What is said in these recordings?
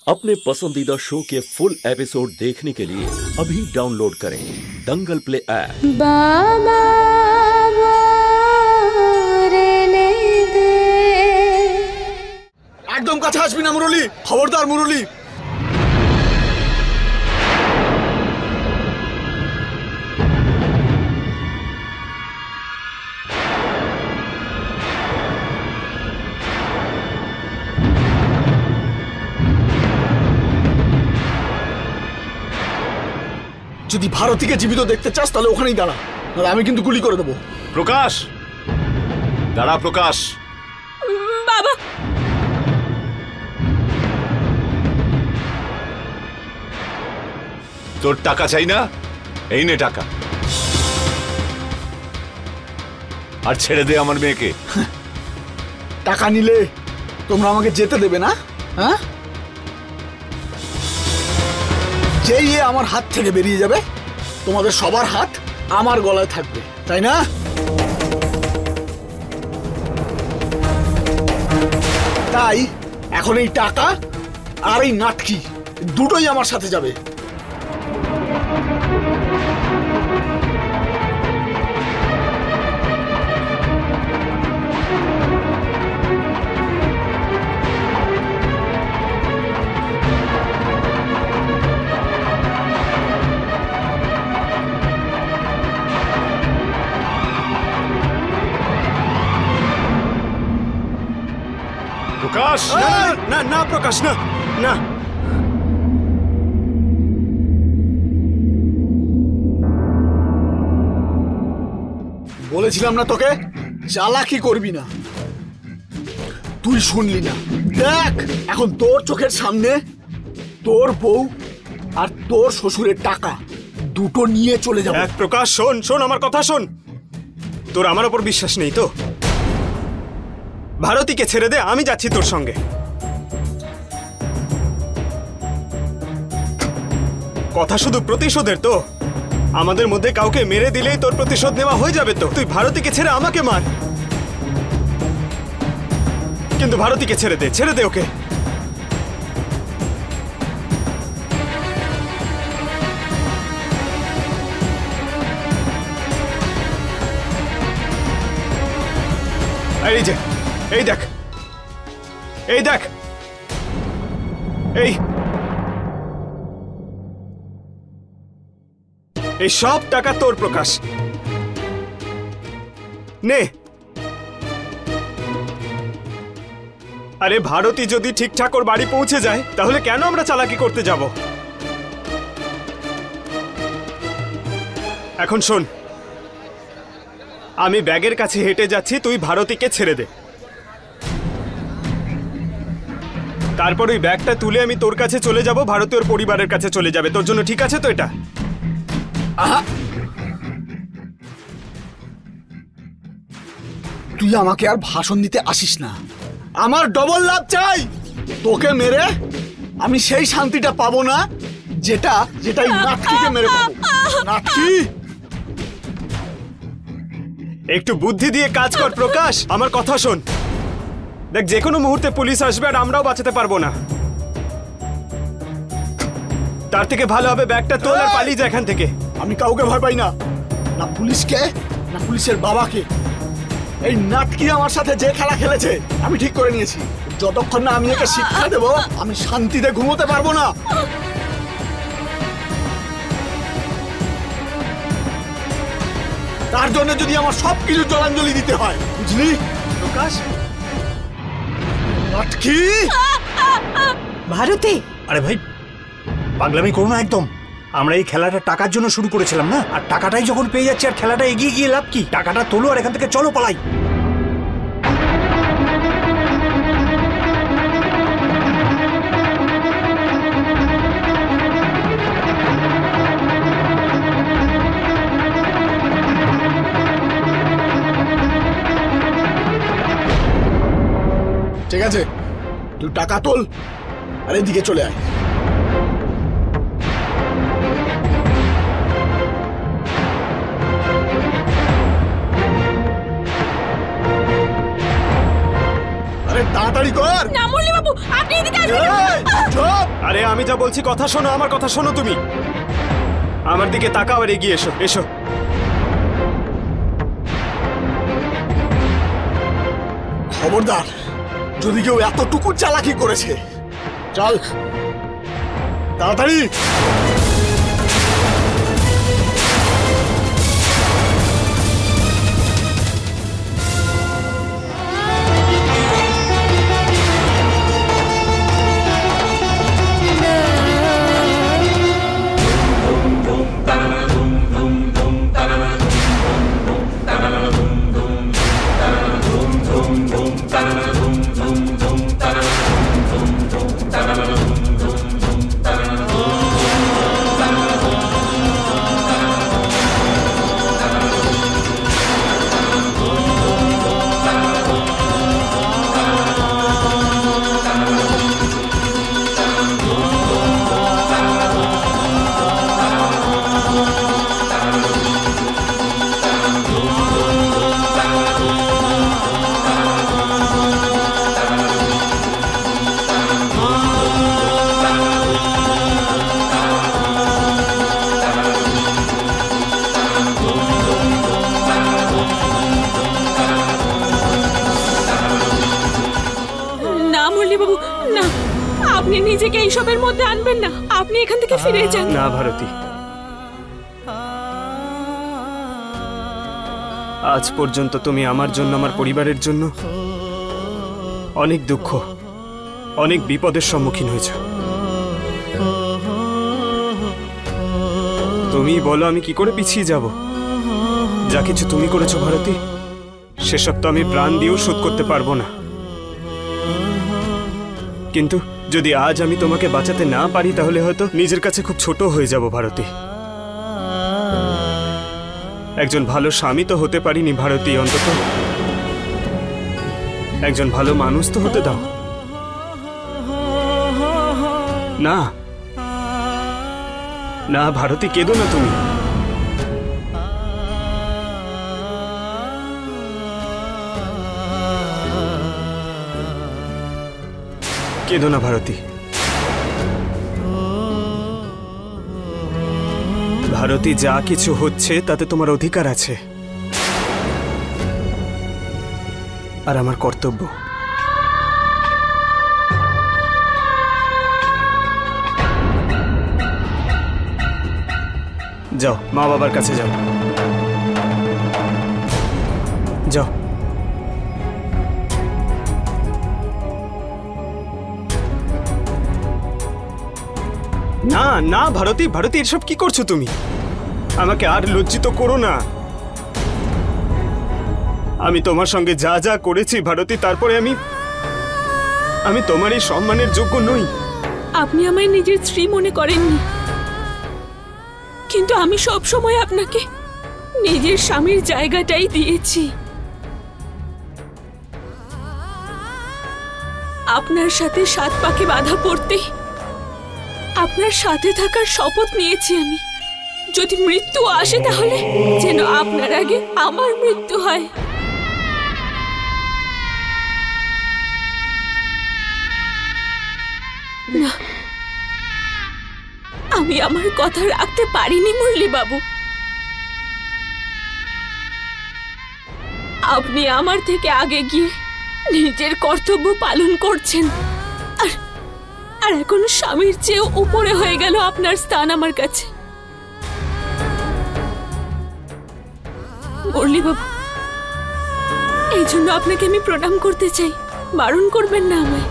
अपने पसंदीदा शो के फुल एपिसोड देखने के लिए अभी डाउनलोड करें दंगल प्ले ऐप। बाबा एकदम কাছে আসবি না মুরলি, খবরদার মুরলি। যদি ভারতীকে জীবিত দেখতে চাস তাহলে ওখানেই দাঁড়া, নাহলে আমি কিন্তু গুলি করে দেবো। প্রকাশ, দাঁড়া প্রকাশ। বাবা, তোর টাকা চাই না? এই নে টাকা, আর ছেড়ে দে আমার মেয়েকে। টাকা নিলে তোমরা আমাকে যেতে দেবে না? হ্যাঁ, যেই আমার হাত থেকে বেরিয়ে যাবে তোমাদের সবার হাত আমার গলায় থাকবে, তাই না? তাই এখন এই টাকা আর এই নাটকি দুটোই আমার সাথে যাবে। প্রকাশ, না না প্রকাশ, না না, বলেছিলাম না তোকে চালাকি করবি না, তুই শুনলি না। দেখ এখন তোর চোখের সামনে তোর বউ আর তোর শ্বশুরের টাকা দুটো নিয়ে চলে যাবে। এক প্রকাশ, শোন শোন আমার কথা শোন। তোর আমার ওপর বিশ্বাস নেই তো? ভারতীকে ছেড়ে দে, আমি যাচ্ছি তোর সঙ্গে। কথা শুধু প্রতিশোধের তো? আমাদের মধ্যে কাউকে মেরে দিলেই তোর প্রতিশোধ নেওয়া হয়ে যাবে তো? তুই ভারতীকে ছেড়ে আমাকে মার, কিন্তু ভারতীকে ছেড়ে দে, ছেড়ে দে ওকে। এই যে, এই দেখ, এই দেখ, এই সব টাকা তোর প্রকাশ, নে। আরে ভারতী যদি ঠিকঠাক ওর বাড়ি পৌঁছে যায় তাহলে কেন আমরা চালাকি করতে যাব? এখন শোন, আমি ব্যাগের কাছে হেঁটে যাচ্ছি, তুই ভারতীকে ছেড়ে দে। তারপর ওই ব্যাগটা তুলে আমি তোর কাছে চলে যাব, ভারতীয় পরিবারের কাছে চলে যাবে। তোর জন্য ঠিক আছে তো এটা? তুই আমাকে আর ভাষণ দিতে আসিস না, আমার ডবল লাভ চাই। তোকে মেরে আমি সেই শান্তিটা পাবো না যেটা এই নাটকিকে মেরে পাবো। নাটকি, একটু বুদ্ধি দিয়ে কাজ কর প্রকাশ, আমার কথা শোন। দেখ, যে কোনো মুহূর্তে পুলিশ আসবে আর আমরাও বাঁচাতে পারবো না। তার থেকে ভালো হবে ব্যাগটা তোল আর পালিয়ে যা এখান থেকে। আমি কাউকে ভয় পাই না, না পুলিশকে না পুলিশের বাবাকে। এই নাটকি আমার সাথে যে খেলা খেলেছে আমি ঠিক করে নিয়েছি, যতক্ষণ না আমি একে শিক্ষা দেবো আমি শান্তিতে ঘুমোতে পারবো না। তার জন্য যদি আমার সবকিছু জলাঞ্জলি দিতে হয়, বুঝলি প্রকাশ? নাটকি, ভারতী, আরে ভাই পাগলামি করো না একদম। আমরা এই খেলাটা টাকার জন্য শুরু করেছিলাম না, আর টাকাটাই যখন পেয়ে যাচ্ছি আর খেলাটা এগিয়ে গিয়ে লাভ কি? টাকাটা তোলো আর এখান থেকে চলো, পালাই। ঠিক আছে, তুই টাকা তোল আর এদিকে চলে আয়। তাড়াতাড়ি কর। না মুরলি বাবু, আপনি এদিকে আসুন। চুপ। আমি যা বলছি কথা শোনো, আমার কথা শোনো তুমি। আমার দিকে তাকাও আর এগিয়ে এসো, এসো। খবরদার, যদি কেউ এতটুকু চালাকি করেছে, চল তাড়াতাড়ি। আপনি নিজেকে এইসবের মধ্যে আনবেন না, আপনি এখান থেকে ফিরে যান। না ভারতী, আজ পর্যন্ত তুমি আমার জন্য, আমার পরিবারের জন্য অনেক দুঃখ, অনেক বিপদের সম্মুখীন হয়েছ। তুমি বলো আমি কি করে পিছিয়ে যাব? যা কিছু তুমি করেছো ভারতী, সেসব তো আমি প্রাণ দিয়েও শোধ করতে পারবো না। কিন্তু যদি আজ আমি তোমাকে বাঁচাতে না পারি, তাহলে হয়তো নিজের কাছে খুব ছোট হয়ে যাব ভারতী। একজন ভালো স্বামী তো হতে পারিনি ভারতী, অন্তত একজন ভালো মানুষ তো হতে দাও না। না ভারতী, কেঁদো না তুমি। কেঁদো না ভারতী। ভারতী, যা কিছু হচ্ছে তাতে তোমার অধিকার আছে, আর আমার কর্তব্য। যাও, মা বাবার কাছে যাও, যাও। না না ভারতী, ভারতী, এসব কি করছো তুমি? আমাকে আর লজ্জিত করো না। আমি তোমার সঙ্গে যা যা করেছি ভারতী, তারপরে আমি তোমার এই সম্মানের যোগ্য নই। আপনি আমায় নিজের স্ত্রী মনে করেননি, কিন্তু আমি সব সময় আপনাকে নিজের স্বামীর জায়গাটাই দিয়েছি। আপনার সাথে 7 পাকে বাধা পড়তে আপনার সাথে থাকার শপথ নিয়েছি আমি। যদি মৃত্যু আসে তাহলে যেন আপনার আগে আমার মৃত্যু হয়। না, আমি আমার কথা রাখতে পারিনি মুরলী বাবু। আপনি আমার থেকে আগে গিয়ে নিজের কর্তব্য পালন করছেন, আর এখন স্বামীর চেয়েও উপরে হয়ে গেল আপনার স্থান আমার কাছে। মুরলী বাবু, এই জন্য আপনাকে আমি প্রণাম করতে চাই, বারণ করবেন না আমায়।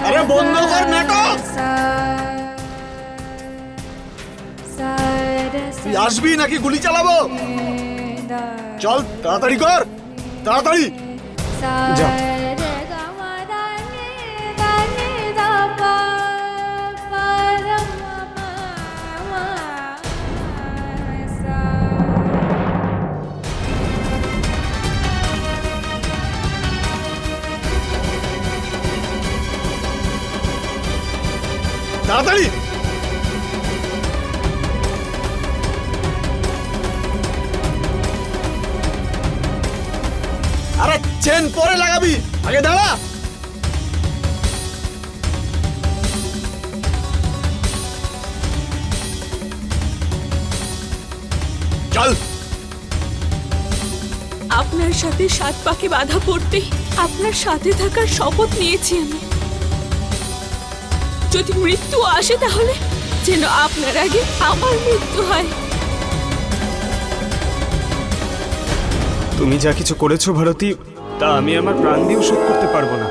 আরে বন্ধ কর নাটক। তুই আসবি নাকি গুলি চালাবো? চল তাড়াতাড়ি কর, তাড়াতাড়ি যাও। তাড়াতাড়ি। আরে চেন পরে লাগাবি, আগে দাঁড়া। চল। আপনার সাথে 7 পাকে বাধা পড়তে আপনার সাথে থাকার শপথ নিয়েছি আমি। যদি মৃত্যু আসে তাহলে যেন আপনার আগে আমার মৃত্যু হয়। তুমি যা কিছু করেছো ভারতী, তা আমি আমার প্রাণ দিয়েও শোধ করতে পারবো না।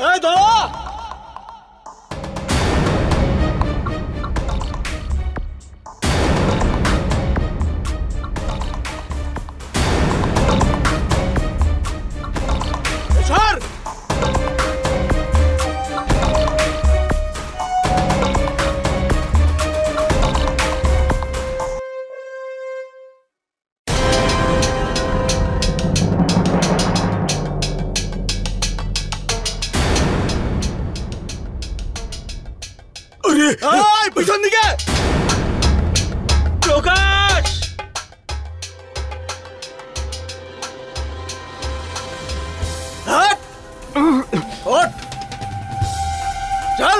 এই দাঁড়া। সর। এই পিছন দিকে। প্রকাশ, ওঠ, চল।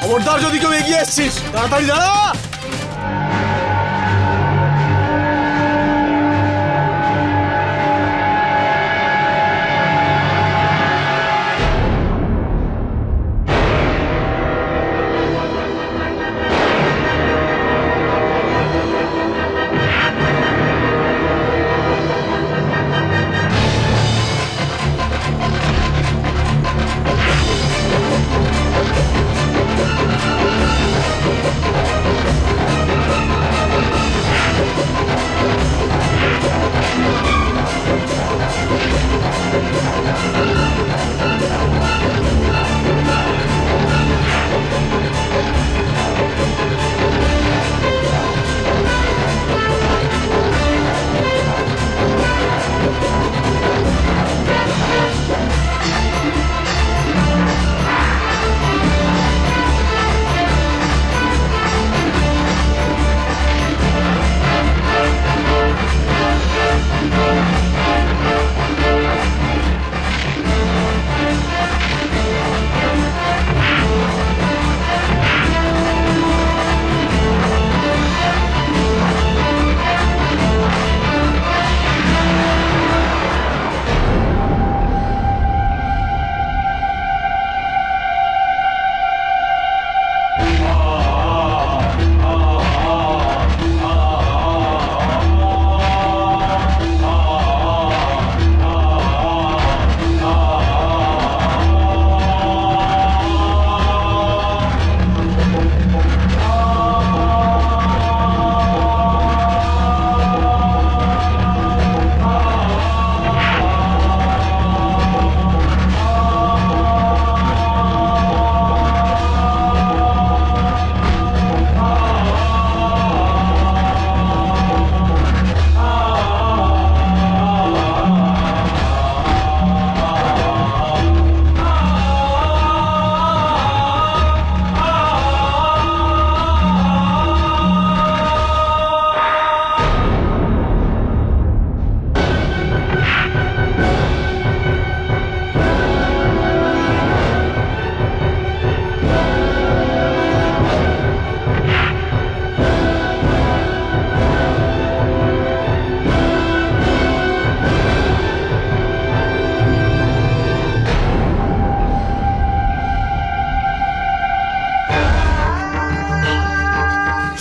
খবরদার যদি কেউ এগিয়ে এসছিস, তাড়াতাড়ি দাঁড়া।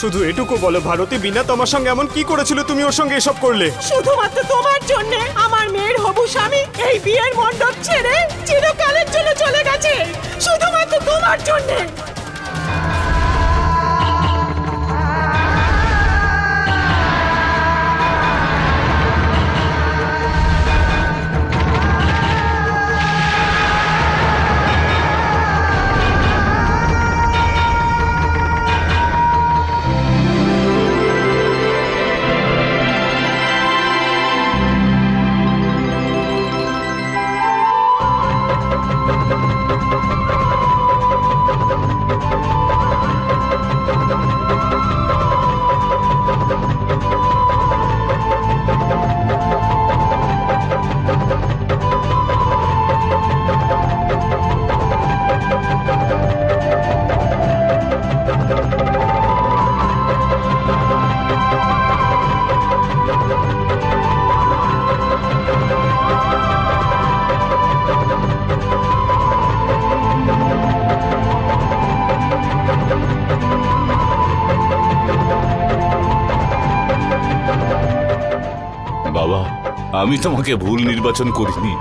শুধু এটুকু বলো ভারতী, বিনা তোমার সঙ্গে এমন কি করেছিল তুমি ওর সঙ্গে এসব করলে? শুধুমাত্র তোমার জন্য আমার হবু স্বামী এই বিয়ের মণ্ডপ ছেড়ে চিরকালের জন্য চলে গেছে শুধুমাত্র তোমার জন্য। বাবা, আমি তোমাকে ভুল নির্বাচন করিনি।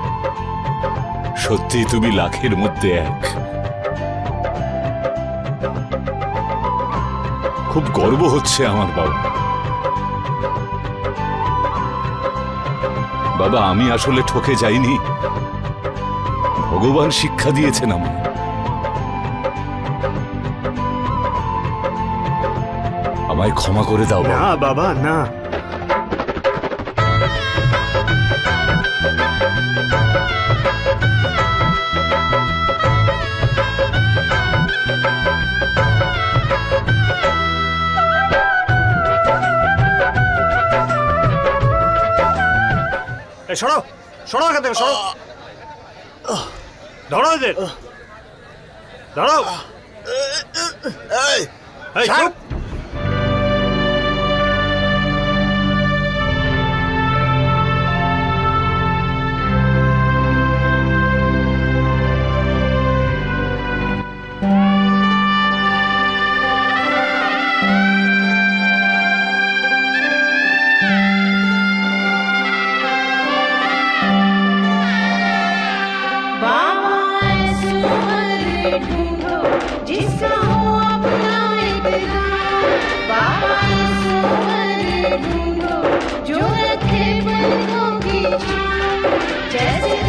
সত্যি তুমি লাখের মধ্যে এক। খুব গর্ব হচ্ছে আমার বাবা। বাবা, আমি আসলে ঠকে যাইনি, ভগবান শিক্ষা দিয়েছেন আমায়। আমায় ক্ষমা করে দাও না বাবা, না। সরো সরো এখান থেকে, সরো। ধরো এদের, ধরো। এই চুপ। जिसका हो अपना इकरार, बाबा ढूंढो जो रखे बंधों की छान, जैसे